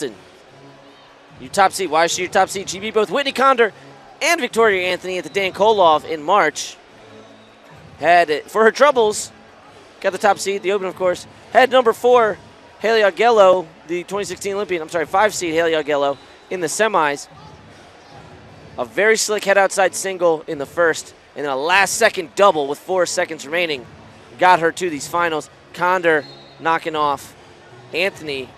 Your top seed. Why is she your top seed? She beat both Whitney Conder and Victoria Anthony at the Dan Koloff in March. Had it for her troubles, got the top seed, the Open, of course. Had number 4, Haley Augello, the 2016 Olympian. I'm sorry, 5 seed Haley Augello in the semis. A very slick head outside single in the first, and then a last-second double with 4 seconds remaining got her to these finals. Condor knocking off Anthony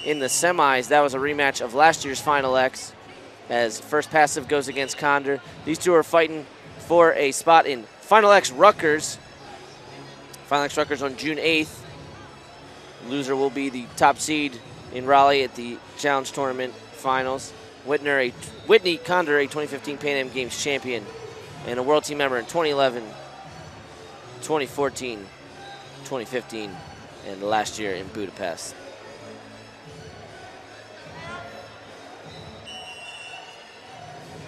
in the semis. That was a rematch of last year's Final X, as first passive goes against Condor. These two are fighting for a spot in Final X Rutgers. Final X Rutgers on June 8th. Loser will be the top seed in Raleigh at the Challenge Tournament Finals. Whitney Conder, a 2015 Pan Am Games champion and a World Team member in 2011, 2014, 2015, and last year in Budapest.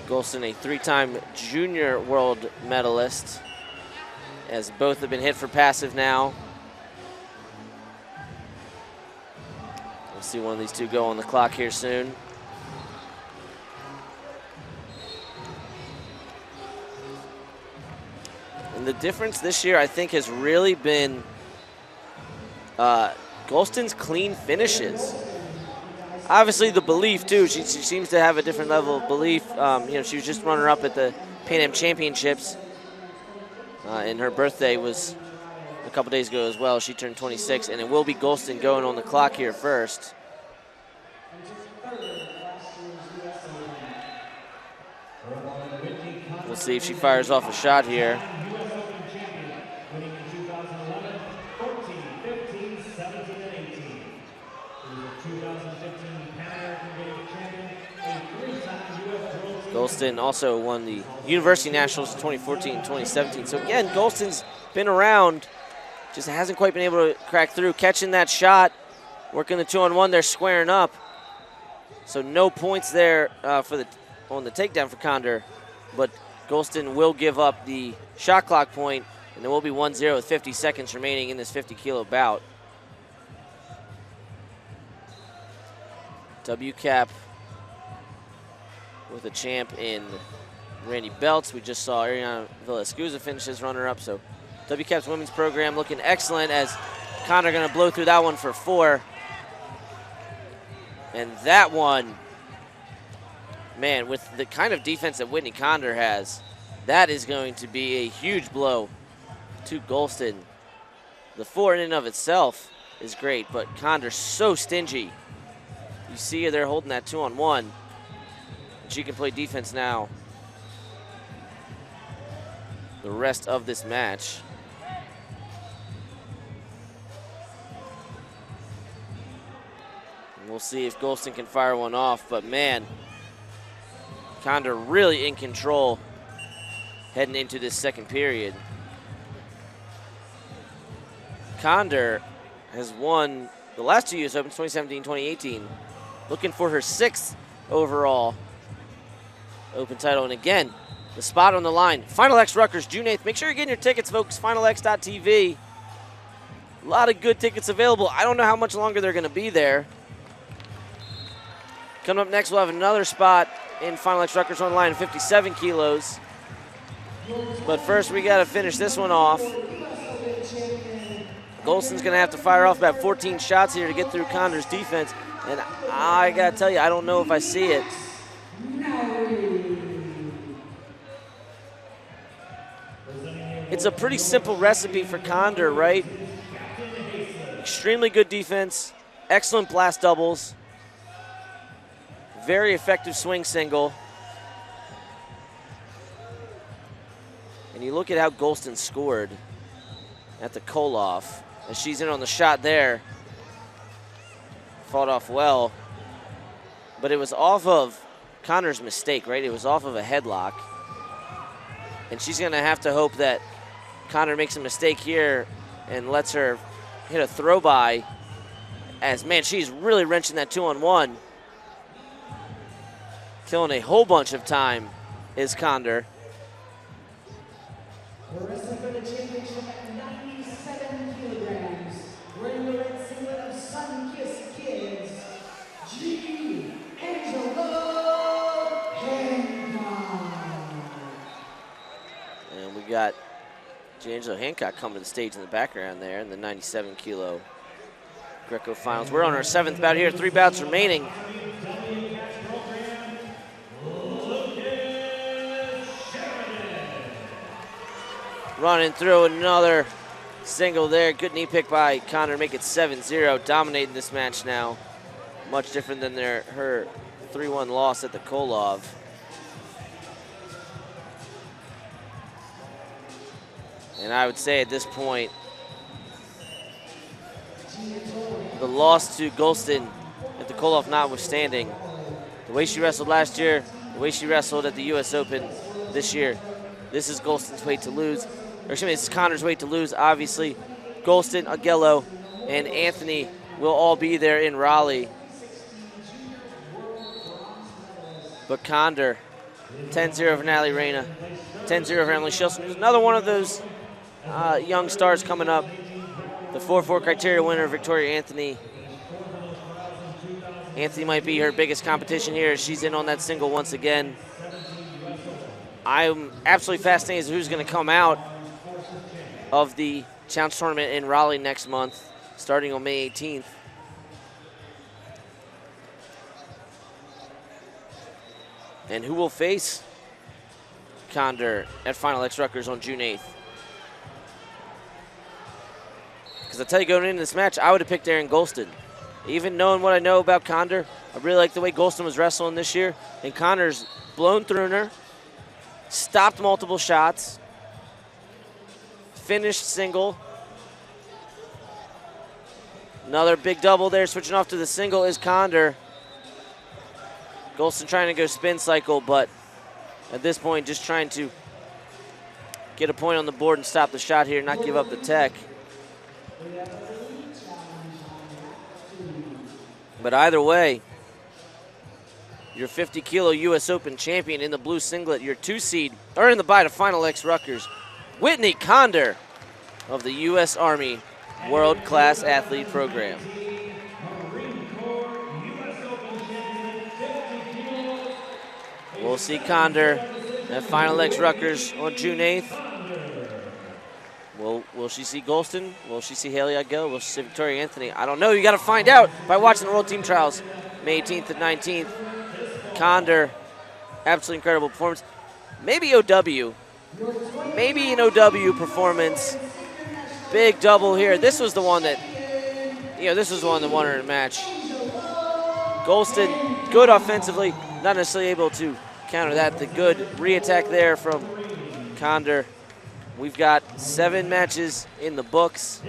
Golston, a 3-time junior world medalist, as both have been hit for passive now. We'll see one of these two go on the clock here soon. And the difference this year, I think, has really been Golston's clean finishes. Obviously, the belief, too. She seems to have a different level of belief. She was just runner-up at the Pan Am Championships. And her birthday was a couple days ago as well. She turned 26, and it will be Golston going on the clock here first. We'll see if she fires off a shot here. Golston also won the University Nationals 2014 and 2017. So again, Golston's been around, just hasn't quite been able to crack through. Catching that shot, working the 2-on-1, they're squaring up. So no points there on the takedown for Condor, but Golston will give up the shot clock point, and there will be 1-0 with 50 seconds remaining in this 50-kilo bout. WCAP with a champ in Randy Belts. We just saw Ariana Villascusa finish as runner-up, so WCAP's women's program looking excellent, as Condor going to blow through that one for 4. And that one, man, with the kind of defense that Whitney Conder has, that is going to be a huge blow to Golston. The 4 in and of itself is great, but Condor's so stingy. You see her there holding that 2-on-1. She can play defense now the rest of this match. And we'll see if Golston can fire one off, but man, Condor really in control heading into this second period. Condor has won the last 2 US Opens, 2017, 2018, looking for her 6th overall Open title. And again, the spot on the line. Final X Rutgers, June 8th. Make sure you're getting your tickets, folks. FinalX.tv. A lot of good tickets available. I don't know how much longer they're going to be there. Coming up next, we'll have another spot in Final X Rutgers on the line, 57 kilos. But first, we got to finish this one off. Golston's going to have to fire off about 14 shots here to get through Condor's defense. And I got to tell you, I don't know if I see it. It's a pretty simple recipe for Condor, right? Extremely good defense, excellent blast doubles, very effective swing single. And you look at how Golston scored at the Koloff, as she's in on the shot there. Fought off well, but it was off of Condor's mistake, right? It was off of a headlock. And she's going to have to hope that Condor makes a mistake here and lets her hit a throw by, as, man, she's really wrenching that 2-on-1. Killing a whole bunch of time is Condor. The wrestler for the championship at 97 kilograms, wearing the red singlet of Sun Kiss Kids, G. And we got D'Angelo Hancock coming to the stage in the background there in the 97 kilo Greco finals. We're on our 7th bout here, 3 bouts remaining. Running through another single there. Good knee pick by Condor, make it 7-0, dominating this match now. Much different than her 3-1 loss at the Kolov. And I would say at this point, the loss to Golston at the Kolov notwithstanding, the way she wrestled last year, the way she wrestled at the U.S. Open this year, this is Golston's weight to lose. Or excuse me, this is Connor's weight to lose, obviously. Golston, Aguello, and Anthony will all be there in Raleigh. But Condor, 10-0 for Natalie Reyna, 10-0 for Emily Shilson. There's another one of those young stars coming up. The 4-4 criteria winner, Victoria Anthony. Anthony might be her biggest competition here. She's in on that single once again. I'm absolutely fascinated as to who's going to come out of the challenge tournament in Raleigh next month, starting on May 18th. And who will face Condor at Final X Rutgers on June 8th. Because I tell you, going into this match, I would have picked Erin Golston. Even knowing what I know about Condor, I really like the way Golston was wrestling this year. And Condor's blown through her, stopped multiple shots, finished single. Another big double there, switching off to the single is Condor. Golston trying to go spin cycle, but at this point just trying to get a point on the board and stop the shot here, not give up the tech. But either way, your 50 kilo US Open champion in the blue singlet, your 2 seed, earning the bye to Final X Rutgers, Whitney Conder of the U.S. Army World Class Athlete Program. We'll see Condor at Final X Rutgers on June 8th. Will she see Golston? Will she see Haley Aguilera? Will she see Victoria Anthony? I don't know. You got to find out by watching the World Team Trials May 18th and 19th. Condor, absolutely incredible performance. Maybe OW. Maybe an OW performance. Big double here. This was the one that, this was the one that won her in a match. Golston, good offensively, not necessarily able to counter that. The good re-attack there from Condor. We've got 7 matches in the books.